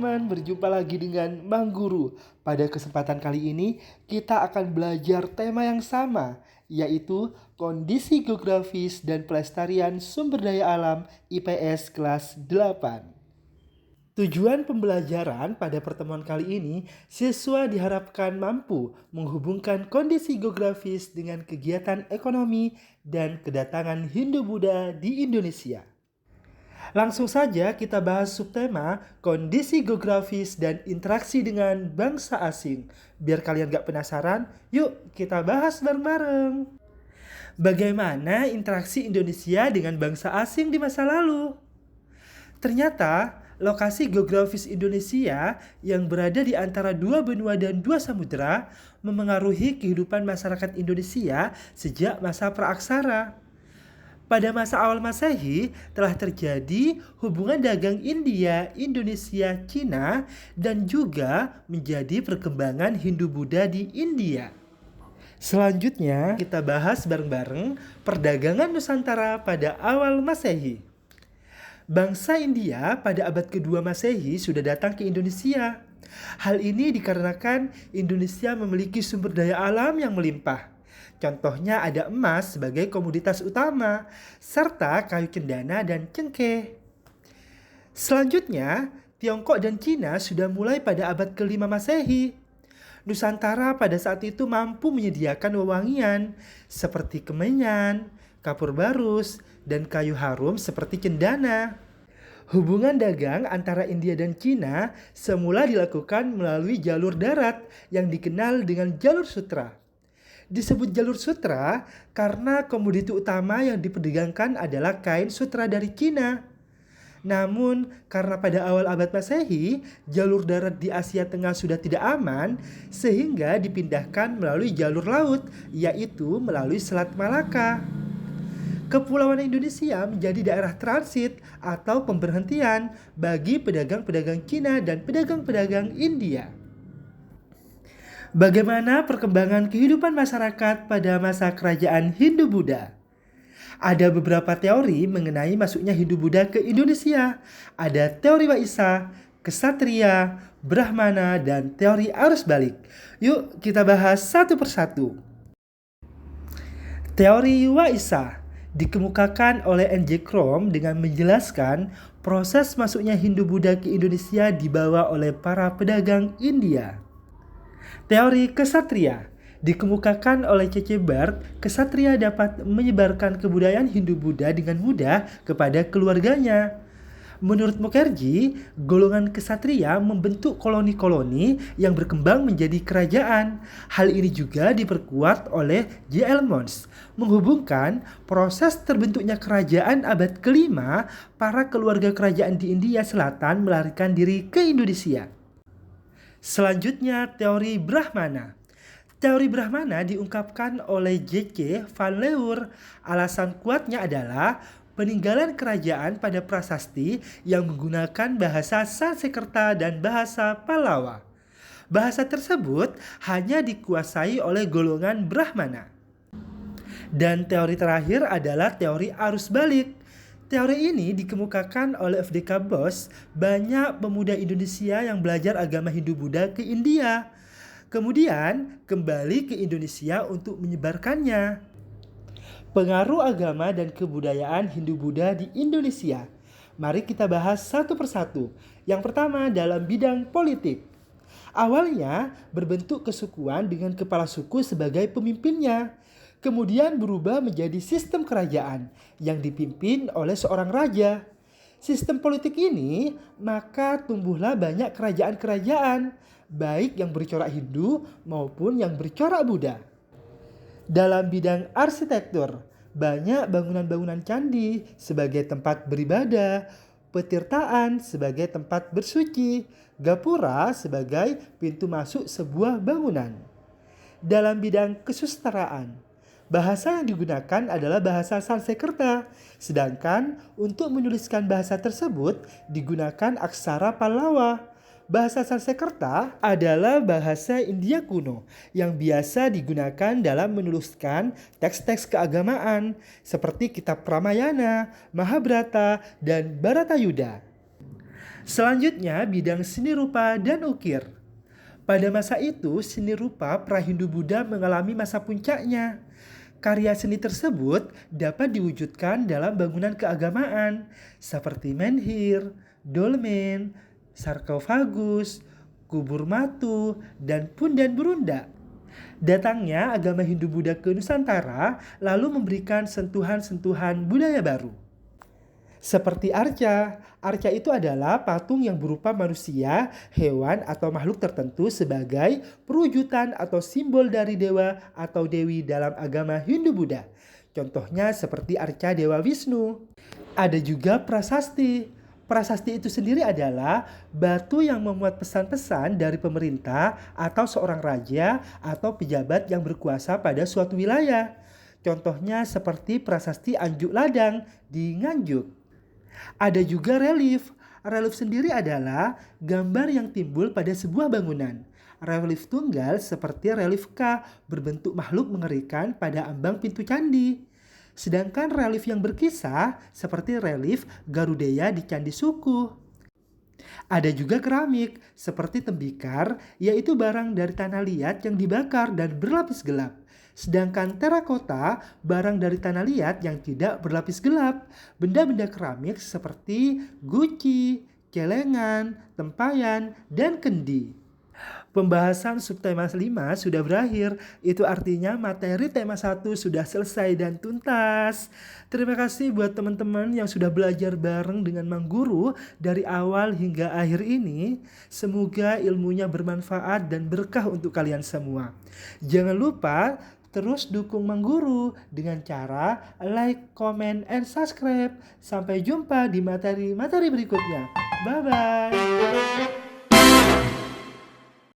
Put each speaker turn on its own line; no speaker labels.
teman-teman, berjumpa lagi dengan Mang Guru. Pada kesempatan kali ini, kita akan belajar tema yang sama, yaitu kondisi geografis dan pelestarian sumber daya alam IPS kelas 8. Tujuan pembelajaran pada pertemuan kali ini, siswa diharapkan mampu menghubungkan kondisi geografis dengan kegiatan ekonomi dan kedatangan Hindu-Buddha di Indonesia. Langsung saja kita bahas subtema kondisi geografis dan interaksi dengan bangsa asing. Biar kalian gak penasaran, yuk kita bahas bareng-bareng. Bagaimana interaksi Indonesia dengan bangsa asing di masa lalu? Ternyata, lokasi geografis Indonesia yang berada di antara dua benua dan dua samudera memengaruhi kehidupan masyarakat Indonesia sejak masa praaksara. Pada masa awal Masehi telah terjadi hubungan dagang India, Indonesia, Cina dan juga menjadi perkembangan Hindu-Buddha di India. Selanjutnya kita bahas bareng-bareng perdagangan Nusantara pada awal Masehi. Bangsa India pada abad kedua Masehi sudah datang ke Indonesia. Hal ini dikarenakan Indonesia memiliki sumber daya alam yang melimpah. Contohnya ada emas sebagai komoditas utama, serta kayu cendana dan cengkeh. Selanjutnya, Tiongkok dan Cina sudah mulai pada abad ke-5 Masehi. Nusantara pada saat itu mampu menyediakan wewangian seperti kemenyan, kapur barus, dan kayu harum seperti cendana. Hubungan dagang antara India dan Cina semula dilakukan melalui jalur darat yang dikenal dengan jalur sutra. Disebut jalur sutra karena komoditi utama yang diperdagangkan adalah kain sutra dari Cina. Namun, karena pada awal abad Masehi, jalur darat di Asia Tengah sudah tidak aman, sehingga dipindahkan melalui jalur laut, yaitu melalui Selat Malaka. Kepulauan Indonesia menjadi daerah transit atau pemberhentian bagi pedagang-pedagang Cina dan pedagang-pedagang India. Bagaimana perkembangan kehidupan masyarakat pada masa kerajaan Hindu-Buddha? Ada beberapa teori mengenai masuknya Hindu-Buddha ke Indonesia. Ada teori Waisa, Ksatria, Brahmana, dan teori arus balik. Yuk kita bahas satu persatu. Teori Waisa dikemukakan oleh N.J. Krom dengan menjelaskan proses masuknya Hindu-Buddha ke Indonesia dibawa oleh para pedagang India. Teori Ksatria dikemukakan oleh C.C. Bart. Ksatria dapat menyebarkan kebudayaan Hindu-Buddha dengan mudah kepada keluarganya. Menurut Mukherjee, golongan Ksatria membentuk koloni-koloni yang berkembang menjadi kerajaan. Hal ini juga diperkuat oleh J.L. Mons, menghubungkan proses terbentuknya kerajaan abad ke-5, para keluarga kerajaan di India Selatan melarikan diri ke Indonesia. Selanjutnya, teori Brahmana. Teori Brahmana diungkapkan oleh J.C. Van Leur. Alasan kuatnya adalah peninggalan kerajaan pada prasasti yang menggunakan bahasa Sanskerta dan bahasa Pallawa. Bahasa tersebut hanya dikuasai oleh golongan Brahmana. Dan teori terakhir adalah teori arus balik. Teori ini dikemukakan oleh F.D.K. Bos. Banyak pemuda Indonesia yang belajar agama Hindu-Buddha ke India, kemudian kembali ke Indonesia untuk menyebarkannya. Pengaruh agama dan kebudayaan Hindu-Buddha di Indonesia. Mari kita bahas satu persatu. Yang pertama dalam bidang politik. Awalnya berbentuk kesukuan dengan kepala suku sebagai pemimpinnya. Kemudian berubah menjadi sistem kerajaan yang dipimpin oleh seorang raja. Sistem politik ini maka tumbuhlah banyak kerajaan-kerajaan, baik yang bercorak Hindu maupun yang bercorak Buddha. Dalam bidang arsitektur, banyak bangunan-bangunan candi sebagai tempat beribadah, petirtaan sebagai tempat bersuci, gapura sebagai pintu masuk sebuah bangunan. Dalam bidang kesusastraan, bahasa yang digunakan adalah bahasa Sanskerta, sedangkan untuk menuliskan bahasa tersebut digunakan aksara Pallawa. Bahasa Sanskerta adalah bahasa India kuno yang biasa digunakan dalam menuliskan teks-teks keagamaan seperti kitab Ramayana, Mahabharata, dan Bharatayuddha. Selanjutnya, bidang seni rupa dan ukir. Pada masa itu, seni rupa pra-Hindu-Buddha mengalami masa puncaknya. Karya seni tersebut dapat diwujudkan dalam bangunan keagamaan seperti menhir, dolmen, sarkofagus, kubur matu, dan pundan berunda. Datangnya agama Hindu-Buddha ke Nusantara lalu memberikan sentuhan-sentuhan budaya baru. Seperti arca. Arca itu adalah patung yang berupa manusia, hewan, atau makhluk tertentu sebagai perwujudan atau simbol dari dewa atau dewi dalam agama Hindu-Buddha. Contohnya seperti arca Dewa Wisnu. Ada juga prasasti. Prasasti itu sendiri adalah batu yang memuat pesan-pesan dari pemerintah atau seorang raja atau pejabat yang berkuasa pada suatu wilayah. Contohnya seperti prasasti Anjuk Ladang di Nganjuk. Ada juga relief. Relief sendiri adalah gambar yang timbul pada sebuah bangunan. Relief tunggal seperti relief K berbentuk makhluk mengerikan pada ambang pintu candi. Sedangkan relief yang berkisah seperti relief Garudeya di Candi Suku. Ada juga keramik seperti tembikar, yaitu barang dari tanah liat yang dibakar dan berlapis gelap. Sedangkan terakota, barang dari tanah liat yang tidak berlapis gelap. Benda-benda keramik seperti guci, celengan, tempayan, dan kendi. Pembahasan subtema 5 sudah berakhir. Itu artinya materi tema 1 sudah selesai dan tuntas. Terima kasih buat teman-teman yang sudah belajar bareng dengan Mang Guru dari awal hingga akhir ini. Semoga ilmunya bermanfaat dan berkah untuk kalian semua. Jangan lupa terus dukung Mang Guru dengan cara like, comment, and subscribe. Sampai jumpa di materi-materi berikutnya. Bye-bye.